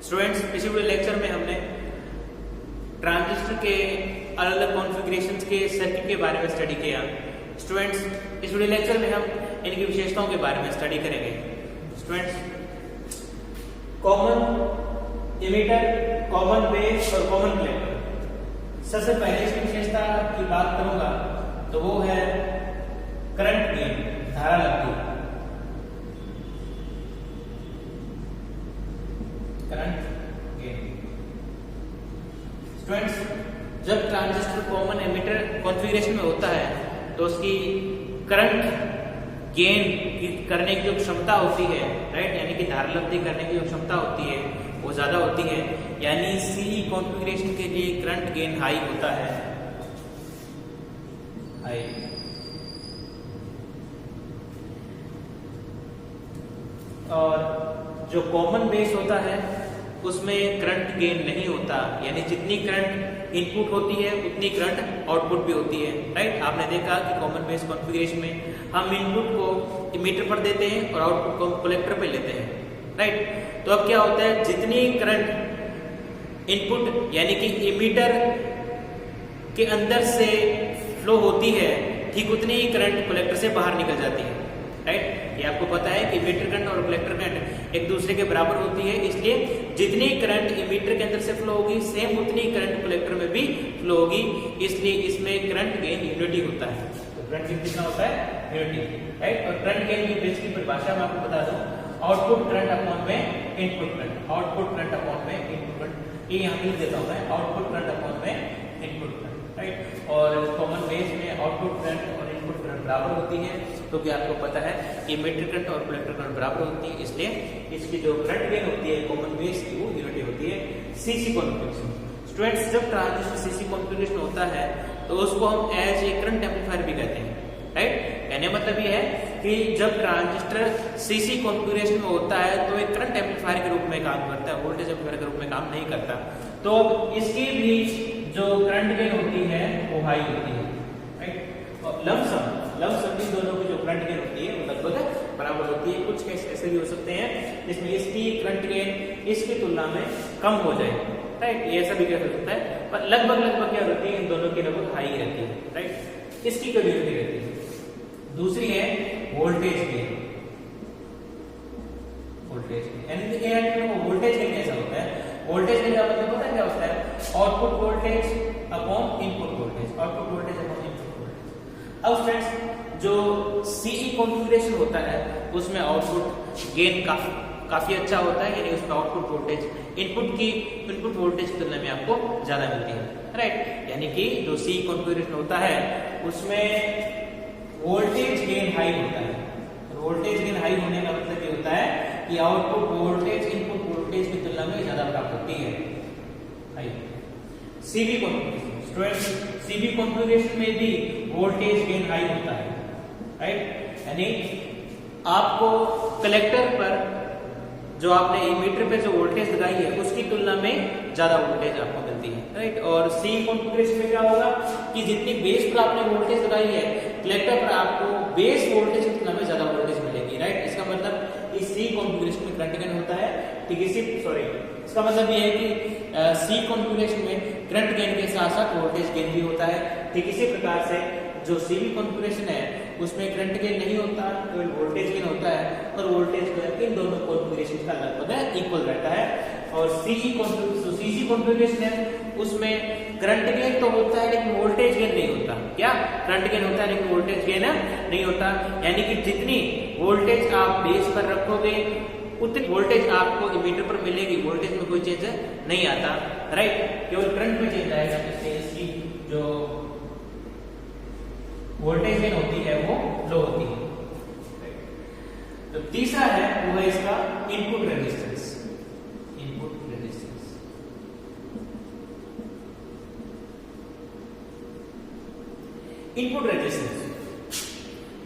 Students, पिछले video lecture में हमने ट्रांजिस्टर के अलग अलग कॉन्फ़िगरेशंस के सर्किट के बारे में स्टडी किया। स्टूडेंट्स, इस वीडियो लेक्चर में हम इनकी विशेषताओं के बारे में स्टडी करेंगे। Students, common emitter, common base और कॉमन कलेक्टर। सबसे पहले इसकी विशेषता की बात करूंगा तो वो है करंट गेन, धारा लब्धि। Current gain. स्टूडेंट्स, जब ट्रांजिस्टर कॉमन एमिटर कॉन्फ़िगरेशन में होता है तो उसकी करंट गेन करने की जो क्षमता होती है, राइट, यानी कि धारा लब्धि करने की जो क्षमता होती है वो ज्यादा होती है, यानी सी कॉन्फ़िगरेशन के लिए करंट गेन हाई होता है, हाई। और जो कॉमन बेस होता है उसमें करंट गेन नहीं होता, यानी जितनी करंट इनपुट होती है उतनी करंट आउटपुट भी होती है, राइट। आपने देखा कि कॉमन बेस कॉन्फ़िगरेशन में हम इनपुट को इमीटर पर देते हैं और आउटपुट को कलेक्टर पे लेते हैं, राइट। तो अब क्या होता है, जितनी करंट इनपुट यानी कि इमीटर के अंदर से फ्लो होती है, ठीक उतनी ही करंट कलेक्टर से बाहर निकल जाती है, राइट। ये आपको पता है कि इमीटर करंट और कलेक्टर करंट एक दूसरे के बराबर होती है, इसलिए जितनी करंट इमीटर के अंदर से फ्लो होगी सेम उतनी करंट कलेक्टर में भी फ्लो होगी, इसलिए इसमें करंट गेन यूनिटी होता है। तो करंट गेन कितना होता है? Unity, right. और करंट गेन की बेसिक परिभाषा मैं आपको बता दूं, आउटपुट करंट अपॉन में input current, output current upon में इनपुट करंट। ये यहाँ लिख देता हूं मैं, आउटपुट करंट अपॉन में इनपुट करंट, राइट। और कॉमन बेस में आउटपुट करंट और इनपुट करंट बराबर होती है, तो क्या आपको पता है कि इमीटर करंट और कलेक्टर करंट बराबर होती है, इसलिए इसकी जो करंट गेन होती है कॉमन बेस की वो यूनिटी होती है सीसी कॉन्फ़िगरेशन। स्टूडेंट्स, जब ट्रांजिस्टर सीसी कॉन्फ़िगरेशन होता है तो उसको हम एज ए करंट एम्पलीफायर भी कहते हैं, राइट। कहने मतलब ये है कि जब ट्रांजिस्टर सीसी कॉन्फ़िगरेशन में होता है तो एक करंट एम्पलीफायर के रूप में काम करता है, वोल्टेज एम्पलीफायर के रूप में काम नहीं करता। तो इसकी भी जो करंट गेन होती है वो हाई होती है, राइट। और लमसम भी दोनों की जो करंट गेन होती है वो लगभग बराबर होती है। कुछ केस ऐसे भी हो सकते हैं जिसमें इसकी करंट गेन इसकी तुलना में कम हो जाए, राइट। ये ऐसा भी कह सकता है, पर लगभग क्या होती है, इन दोनों की लगभग हाई रहती है, राइट। इसकी कभी होती रहती है। दूसरी है voltage gain, voltage gain. Voltage gain कैसा होता है? वोल्टेज गेन का मतलब पता है क्या होता है? Output voltage upon input voltage, output voltage upon input voltage. अब फ्रेंड्स, जो सीई कॉन्फ़िगरेशन होता है उसमें आउटपुट गेन काफी अच्छा होता है, यानी उसमें आउटपुट वोल्टेज इनपुट वोल्टेज की तुलना में आपको ज्यादा मिलती है, राइट। यानी कि जो सी कॉन्फ़िगरेशन होता है उसमें वोल्टेज गेन हाई होता है। वोल्टेज गेन हाई होने का मतलब ये होता है कि आउटपुट वोल्टेज इनपुट वोल्टेज की तुलना में ज्यादा प्राप्त होती है, high. CB configuration, students, CB configuration में भी वोल्टेज गेन हाई होता है, राइट। यानी आपको कलेक्टर पर जो आपने इमीटर पे जो वोल्टेज लगाई है उसकी तुलना में ज्यादा वोल्टेज आपको मिलती है, राइट। और सी कॉन्फ़िगरेशन में क्या होगा कि जितनी बेस पर आपने वोल्टेज लगाई है कलेक्टर पर आपको बेस वोल्टेज की तुलना में ज्यादा वोल्टेज मिलेगी, राइट। इसका मतलब इस सी कॉन्फ़िगरेशन में करंट गेन होता है, ठीक। इसका मतलब ये है कि सी कॉन्फ़िगरेशन में करंट गेन के साथ साथ वोल्टेज गेन भी होता है, ठीक। इसी प्रकार से जो सीबी कॉन्फ़िगरेशन है उसमें करंट गेन नहीं होता, केवल वोल्टेज गेन होता है, और वोल्टेज गेन इन दोनों कॉन्फ़िगरेशन का लगभग इक्वल रहता है। और सीसी कॉन्फ़िगरेशन है उसमें करंट गेन तो होता है लेकिन वोल्टेज गेन नहीं होता। क्या? करंट गेन होता है लेकिन वोल्टेज गेन नहीं होता, यानी कि जितनी वोल्टेज आप बेस पर रखोगे उतनी वोल्टेज आपको इमीटर पर मिलेगी, वोल्टेज में कोई चेंज नहीं आता, राइट। केवल करंट में चेंज आएगा, इससे इसकी जो वोल्टेज गेन होती है वो लो होती है। तो तीसरा है वो है इसका input resistance, input resistance. Input resistance,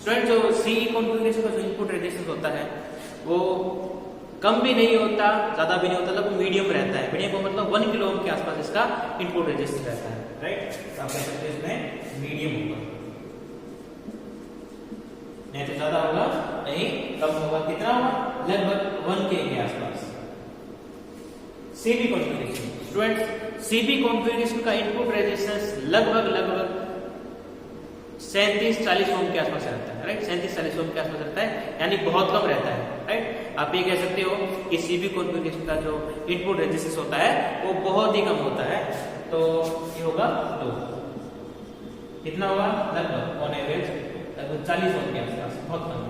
student, जो सीई कॉन्फ़िगरेशन का जो इनपुट रेजिस्टेंस होता है वो कम भी नहीं होता, ज्यादा भी नहीं होता, मतलब मीडियम रहता है। मीडियम का मतलब 1 किलो ओम के आसपास इसका इनपुट रेजिस्टेंस रहता है, राइट। तो आप कह सकते हैं इसमें मीडियम होगा, नहीं तो ज्यादा होगा नहीं कम होगा। कितना होगा? लगभग 1K के आसपास। CB configuration. Students, CB configuration का इनपुट रेजिस्टेंस लगभग 37-40 ओम के आसपास रहता है, राइट। 37-40 ओम के आसपास रहता है, यानी बहुत कम रहता है, राइट। आप ये कह सकते हो कि सीबी कॉन्फ़िगरेशन का जो इनपुट रेजिस्टेंस होता है वो बहुत ही कम होता है। तो ये होगा 2। कितना होगा? लगभग ऑन एवरेज लगभग 40 ओम के आसपास, बहुत कम।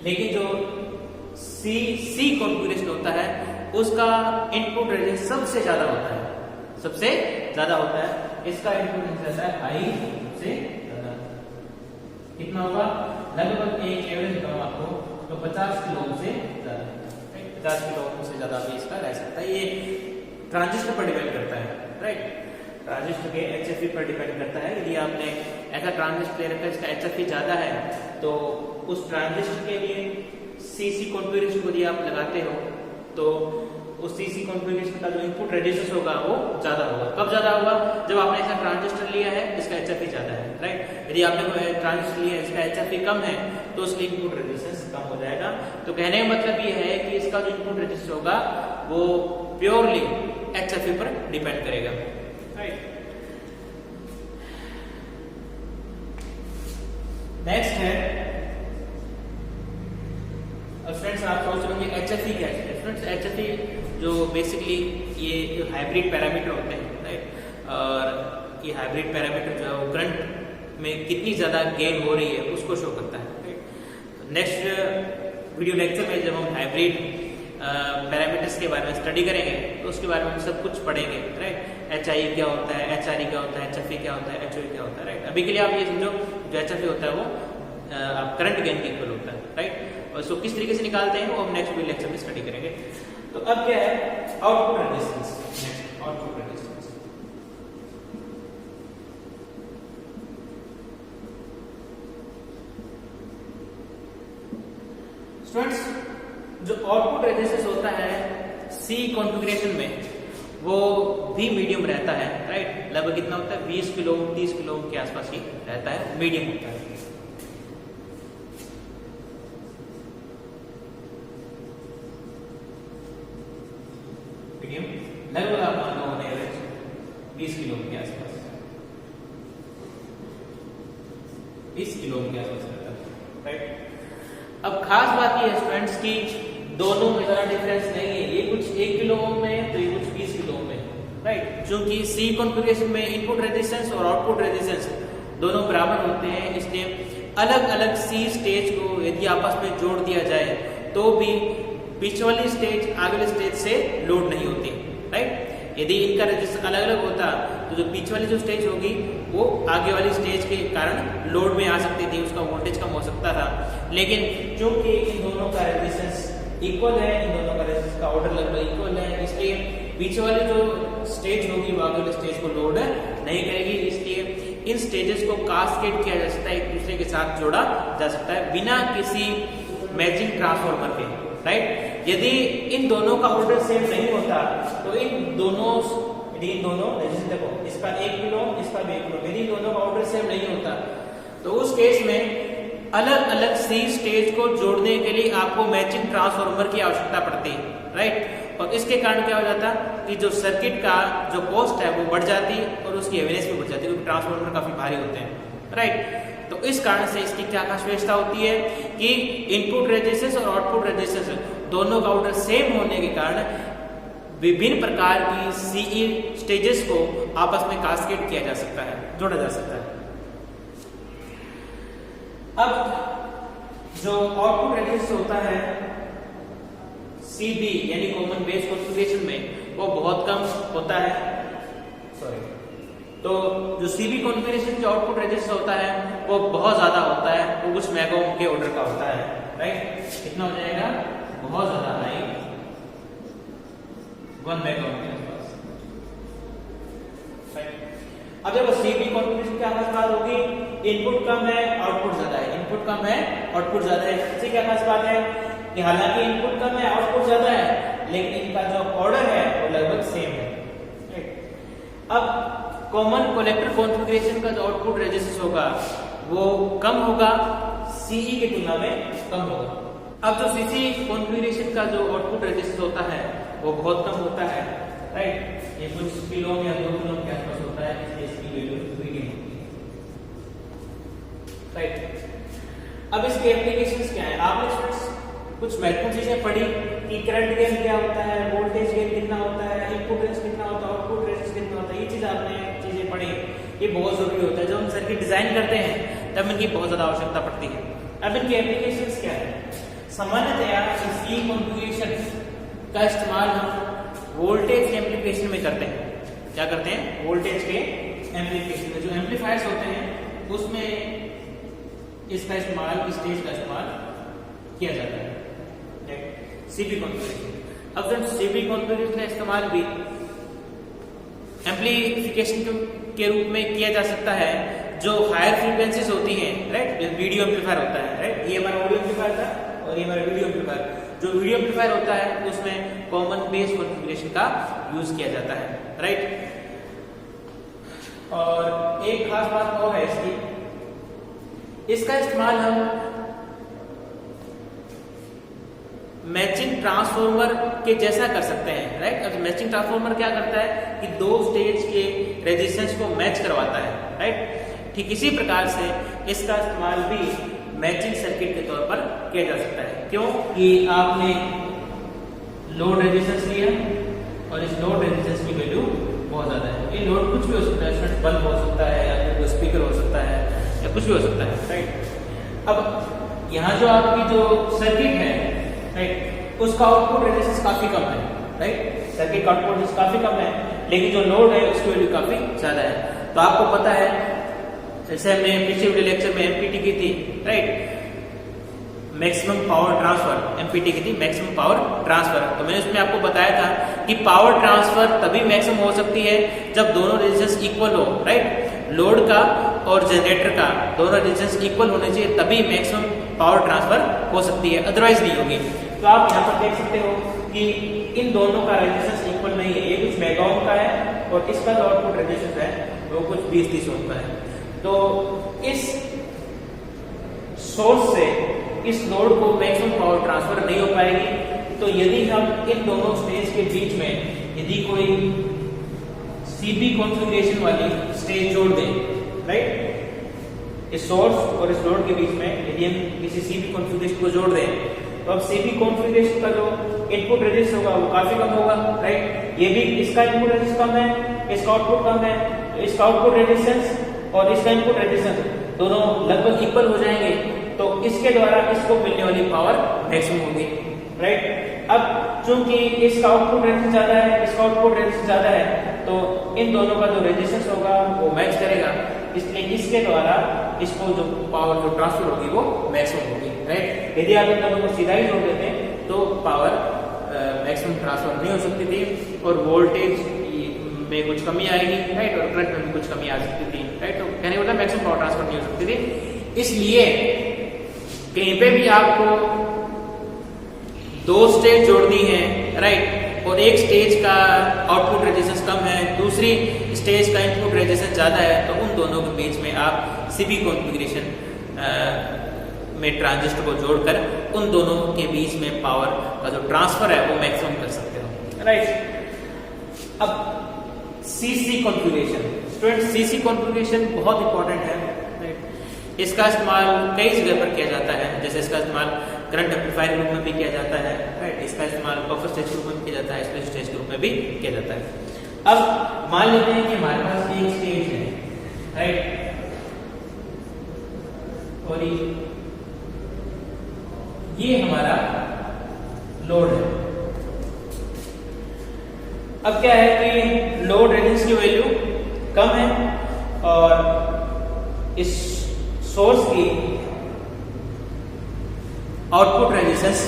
लेकिन जो सी कॉन्फ़िगरेशन होता है उसका इनपुट रेजिस्टेंस सबसे ज्यादा होता है, सबसे ज्यादा होता है। इसका इनपुट रेजिस्टेंस रहता है हाई से ज्यादा। कितना होगा? लगभग एक एवरेज बताऊं आपको तो 50 किलो ओम से ज्यादा, 50 किलो ओम से ज्यादा भी इसका रह सकता है। ये ट्रांजिस्टर पर डिपेंड करता है, राइट। ट्रांजिस्टर के HFE पर डिपेंड करता है। यदि आपने ऐसा ट्रांजिस्टर ले रखा है इसका HFE ज्यादा है तो उस ट्रांजिस्टर के लिए सीसी कॉन्फ़िगरेशन को यदि आप लगाते हो तो उस सीसी कॉन्फ़िगरेशन का जो इनपुट रेजिस्टेंस होगा वो ज्यादा होगा। कब ज्यादा होगा? जब आपने ऐसा ट्रांजिस्टर लिया है इसका HFE ज्यादा है, राइट। यदि आपने ट्रांजिस्टर लिया है इसका HFE कम है तो उसका इनपुट रेजिस्टेंस कम हो जाएगा। तो कहने का मतलब ये है कि इसका जो इनपुट रेजिस्टेंस होगा वो प्योरली HFE पर डिपेंड करेगा, राइट। नेक्स्ट है, अब फ्रेंड्स आप सोच रहे होंगे HFE क्या है? फ्रेंड्स, HFE जो बेसिकली ये जो हाइब्रिड पैरामीटर होते हैं, राइट। और ये हाइब्रिड पैरामीटर जो है वो करंट में कितनी ज्यादा गेन हो रही है उसको शो करता है, राइट। नेक्स्ट वीडियो लेक्चर में जब हम हाइब्रिड पैरामीटर्स के बारे में स्टडी करेंगे तो उसके बारे में हम सब कुछ पढ़ेंगे, राइट। HI क्या होता है, HRE क्या होता है, HFE क्या होता है, HOE क्या होता है, राइट। अभी के लिए आप ये समझो जो HFE होता है वो आप करंट गेन के इक्वल होता है, राइट। और इसको किस तरीके से निकालते हैं वो हम नेक्स्ट वीडियो लेक्चर में स्टडी करेंगे। तो अब क्या है? Output resistance. Next, output resistance. Students, जो आउटपुट रेजिस्टेंस होता है सी कॉन्फ़िगरेशन में वो भी मीडियम रहता है, राइट। लगभग कितना होता है? 20 किलो ओम 30 किलो ओम के आसपास ही रहता है, मीडियम होता है। लगभग आप मान लो ऑन एवरेज 20 किलो के आसपास, 20 किलो के आसपास रहता है, राइट। अब खास बात ये है स्टूडेंट्स की दोनों में ज़्यादा डिफरेंस नहीं है। ये कुछ 1 किलो ओम में है तो ये कुछ 20 किलो ओम में, राइट। क्योंकि सी कॉन्फ़िगरेशन में इनपुट रेजिस्टेंस और आउटपुट रेजिस्टेंस दोनों बराबर होते हैं, इसलिए अलग अलग सी स्टेज को यदि आपस में जोड़ दिया जाए तो भी बीच वाली स्टेज आगे वाली स्टेज से लोड नहीं होती, राइट। यदि इनका रेजिस्टेंस अलग अलग होता तो जो बीच वाली जो स्टेज होगी वो आगे वाली स्टेज के कारण लोड में आ सकती थी, उसका वोल्टेज कम हो सकता था। लेकिन क्योंकि इन दोनों का रेजिस्टेंस इक्वल है, इन दोनों का रेजिस्टेंस का ऑर्डर लगभग इक्वल है, इसलिए बीच वाली जो स्टेज होगी वो आगे वाली स्टेज को लोड नहीं करेगी। इसलिए इन स्टेजेस को कास्केड किया जा सकता है, एक दूसरे के साथ जोड़ा जा सकता है बिना किसी मैचिंग ट्रांसफार्मर के, राइट। यदि इन दोनों का ऑर्डर सेम नहीं होता तो इन दोनों रेजिस्टेंस देखो, इसका 1 किलो इसका भी 1 किलो, यदि इन दोनों का ऑर्डर सेम नहीं होता तो उस केस में अलग अलग सी स्टेज को जोड़ने के लिए आपको मैचिंग ट्रांसफार्मर की आवश्यकता पड़ती है, राइट। और इसके कारण क्या हो जाता कि जो सर्किट का जो कॉस्ट है वो बढ़ जाती और उसकी एवरेज भी बढ़ जाती है, क्योंकि ट्रांसफार्मर काफी भारी होते हैं, राइट। तो इस कारण से इसकी क्या खास विशेषता होती है कि इनपुट रेजिस्टेंस और आउटपुट रेजिस्टेंस दोनों का ऑर्डर सेम होने के कारण विभिन्न प्रकार की सीई स्टेजेस को आपस में कास्केड किया जा सकता है, जोड़ा जा सकता है। अब जो आउटपुट रेजिस्टेंस होता है सीबी यानी कॉमन बेस कॉन्फ़िगरेशन में वो बहुत कम होता है, तो जो सीबी कॉन्फ़िगरेशन जो आउटपुट रेजिस्टेंस होता है वो बहुत ज्यादा होता है, वो कुछ मेगा ओम के ऑर्डर का होता है, राइट। कितना हो जाएगा? बहुत ज्यादा हाई, 1 मेगा ओम के आसपास, राइट। अब जब सीबी कॉन्फ़िगरेशन क्या खास बात होगी? इनपुट कम है आउटपुट ज्यादा है, इनपुट कम है आउटपुट ज्यादा है। इससे क्या खास बात है कि हालांकि इनपुट कम है आउटपुट ज्यादा है लेकिन इनका जो ऑर्डर है वो लगभग सेम है, राइट। अब कॉमन कलेक्टर कॉन्फ़िगरेशन का जो आउटपुट रेजिस्टेंस होगा वो कम होगा, सीई की तुलना में कम होगा। अब जो सीसी कॉन्फ़िगरेशन का जो आउटपुट रेजिस्टेंस होता है वो बहुत कम होता है, राइट। ये कुछ किलो या 2 किलो के आसपास होता है, इसलिए इसकी वैल्यू मीडियम होती है, राइट। अब इसके एप्लीकेशंस क्या है? आपने कुछ महत्वपूर्ण चीजें पढ़ी कि करंट गेन क्या होता है, वोल्टेज गेन कितना होता है, इनपुट रेजिस्टेंस कितना होता है, आउटपुट रेजिस्टेंस कितना होता है, ये चीज आपने चीजें पढ़ी। ये बहुत जरूरी होता है, जब हम सर्किट डिजाइन करते हैं तब इनकी बहुत ज्यादा आवश्यकता पड़ती है। अब इनके एप्लीकेशंस क्या है? सामान्यतया इसी कॉन्फ़िगरेशन का इस्तेमाल हम वोल्टेज के एम्प्लीफिकेशन में करते हैं। क्या करते हैं? वोल्टेज के एम्प्लीफिकेशन में। जो एम्पलीफायर्स होते हैं उसमें इसका इस्तेमाल, इस स्टेज का इस्तेमाल किया जाता है, सीबी कॉन्फ़िगरेशन। अब जब सीबी कॉन्फ़िगरेशन का इस्तेमाल भी एम्प्लीफिकेशन के रूप में किया जा सकता है जो हायर फ्रीक्वेंसीज होती हैं, राइट। वीडियो एम्पलीफायर होता है, राइट। ये हमारा ऑडियो एम्पलीफायर था और ये हमारा वीडियो एम्पलीफायर। जो वीडियो एम्पलीफायर होता है उसमें कॉमन बेस कॉन्फ़िगरेशन का यूज किया जाता है, राइट। और एक खास बात और है इसका इस्तेमाल हम मैचिंग ट्रांसफार्मर के जैसा कर सकते हैं, राइट। अब मैचिंग ट्रांसफार्मर क्या करता है कि 2 स्टेज के रेजिस्टेंस को मैच करवाता है, राइट। ठीक इसी प्रकार से इसका इस्तेमाल भी मैचिंग सर्किट के तौर पर किया जा सकता है। क्यों? कि आपने लोड रेजिस्टेंस लिया और इस लोड रेजिस्टेंस की वैल्यू बहुत ज्यादा है। ये लोड कुछ भी हो सकता है, इसमें बल्ब हो सकता है या फिर स्पीकर हो सकता है या कुछ भी हो सकता है, राइट। अब यहाँ जो आपकी जो सर्किट है, राइट, उसका आउटपुट रेजिस्टेंस काफी कम है, राइट। सर्किट का आउटपुट रेजिस्टेंस काफी कम है, लेकिन जो लोड है उसकी वैल्यू काफी ज्यादा है। तो आपको पता है, जैसे हमने पिछले वीडियो लेक्चर में एमपीटी की थी, right, maximum power transfer, empty की थी मैक्सिमम पावर ट्रांसफर। तो मैंने उसमें आपको बताया था कि पावर ट्रांसफर तभी मैक्सिमम हो सकती है जब दोनों रेजिस्टेंस इक्वल हो, राइट। लोड का और जनरेटर का दोनों रेजिस्टेंस इक्वल होने चाहिए, तभी मैक्सिमम पावर ट्रांसफर हो सकती है, अदरवाइज नहीं होगी। तो आप यहाँ पर देख सकते हो कि इन दोनों का रेजिस्टेंस इक्वल नहीं है। ये कुछ मेगा ओम का है और इसका जो आउटपुट रेजिस्टेंस है वो कुछ 20-30 ओम का है। तो इस सोर्स से इस लोड को मैक्सिमम पावर ट्रांसफर नहीं हो पाएगी। तो यदि हम इन दोनों स्टेज के बीच में यदि कोई सीबी कॉन्फ़िगरेशन वाली स्टेज जोड़ दें, राइट, इस सोर्स और इस लोड के बीच में यदि हम किसी सीबी कॉन्फ़िगरेशन को जोड़ दें तो अब सीबी कॉन्फ़िगरेशन का जो इनपुट रेजिस्टेंस होगा वो काफी कम होगा, राइट। ये भी इसका इनपुट रेजिस्टेंस कम है, इसका आउटपुट कम है, तो इसका आउटपुट रेजिस्टेंस और इसका इनपुट रेजिस्टेंस दोनों लगभग इक्वल हो जाएंगे। तो इसके द्वारा इसको मिलने वाली पावर मैक्सिमम होगी, राइट। अब चूंकि इसका आउटपुट रेजिस्टेंस ज्यादा है, इसका आउटपुट रेजिस्टेंस ज्यादा है, तो इन दोनों का जो रेजिस्टेंस होगा वो मैच करेगा, इसलिए इसके द्वारा इसको जो पावर जो ट्रांसफर होगी वो मैक्सिमम होगी, राइट। यदि आप इन दोनों को सीधा ही जोड़ देते हैं तो पावर मैक्सिमम ट्रांसफर नहीं हो सकती थी और वोल्टेज में कुछ कमी आएगी, राइट, और करंट में भी कुछ कमी आ सकती थी, राइट। तो कहने मतलब मैक्सिमम पावर ट्रांसफर नहीं हो सकती थी। इसलिए कहीं पे भी आपको 2 स्टेज जोड़नी है, राइट, और एक स्टेज का आउटपुट रेजिस्टेंस कम है, दूसरी स्टेज का इनपुट रेजिस्टेंस ज्यादा है, तो उन दोनों के बीच में आप सीबी कॉन्फ़िगरेशन में ट्रांजिस्टर को जोड़कर उन दोनों के बीच में पावर का जो ट्रांसफर है वो मैक्सिमम कर सकते हो, राइट। अब CC configuration, student, CC configuration बहुत इंपॉर्टेंट है, राइट। इसका इस्तेमाल कई जगह पर किया जाता है, जैसे इसका इस्तेमाल करंट एम्पलीफायर के रूप में भी किया जाता है, राइट। इसका इस्तेमाल बफर स्टेज के रूप में भी किया जाता है, स्पेशल स्टेज के रूप में भी किया जाता है। अब मान लेते हैं कि हमारे पास एक स्टेज है, राइट, और ये हमारा लोड है। अब क्या है कि लोड रेजिस्टेंस की वैल्यू कम है और इस सोर्स की आउटपुट रेजिस्टेंस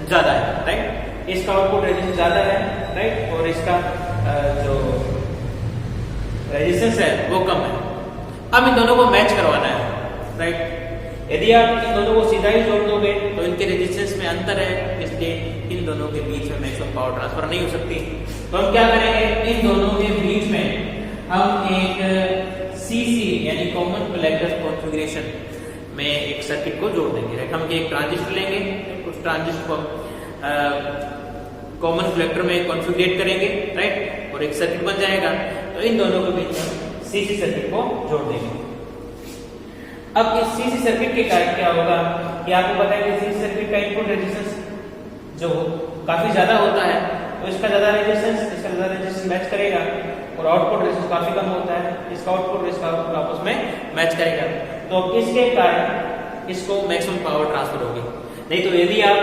ज्यादा है, राइट। इसका आउटपुट रेजिस्टेंस ज्यादा है, राइट, और इसका जो रेजिस्टेंस है वो कम है। अब इन दोनों को मैच करवाना है, राइट। यदि आप इन दोनों को सीधा ही जोड़ दोगे तो इनके रेजिस्टेंस में अंतर है, इसलिए इन दोनों के बीच में मैक्सिमम पावर ट्रांसफर नहीं हो सकती। तो हम क्या करेंगे, इन दोनों के बीच में हम एक सीसी यानी कॉमन कलेक्टर कॉन्फ़िगरेशन में एक सर्किट को जोड़ देंगे, राइट। हम एक ट्रांजिस्टर लेंगे, उस ट्रांजिस्टर को कॉमन कलेक्टर में कॉन्फ़िगरेट करेंगे, राइट, और एक सर्किट बन जाएगा। तो इन दोनों के बीच में सीसी सर्किट को जोड़ देंगे। अब इस सीसी सर्किट के कारण क्या होगा कि आपको पता है कि सीसी सर्किट का इनपुट रेजिस्टेंस जो काफी ज्यादा होता है, तो इसका ज्यादा रेजिस्टेंस मैच करेगा, और आउटपुट रेजिस्टेंस काफी कम होता है, इसका आउटपुट इसका आउटपुट आपस में मैच करेगा। तो इसके कारण इसको मैक्सिमम पावर ट्रांसफर होगी। नहीं तो यदि आप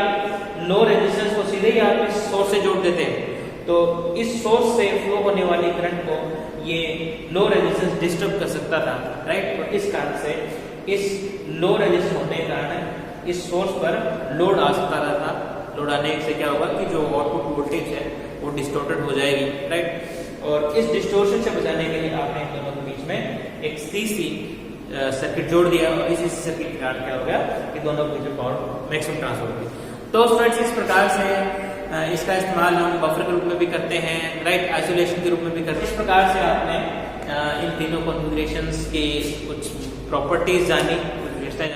लो रेजिस्टेंस को सीधे ही आप इस सोर्स से जोड़ देते हैं, तो इस सोर्स से फ्लो होने वाली करंट को ये लो रेजिस्टेंस डिस्टर्ब कर सकता था, राइट। और इस कारण से इस लो रेजिस्टेंस होने के कारण इस सोर्स पर लोड आ सकता था। लोड आने से क्या होगा कि जो आउटपुट वोल्टेज है वो डिस्टॉर्टेड हो जाएगी, राइट। और इस डिस्टॉर्शन से बचाने के लिए आपने इन दोनों के बीच में एक सीसी सर्किट जोड़ दिया, और इसी सर्किट के कारण क्या हो गया कि दोनों के बीच पावर मैक्सिमम ट्रांसफर होगी। तो स्टूडेंट्स इस प्रकार से इसका इस्तेमाल हम बफर के रूप में भी करते हैं, राइट, आइसोलेशन के रूप में भी करते हैं। इस प्रकार से आपने इन तीनों कॉन्फ़िगरेशंस की कुछ प्रॉपर्टीज जानी,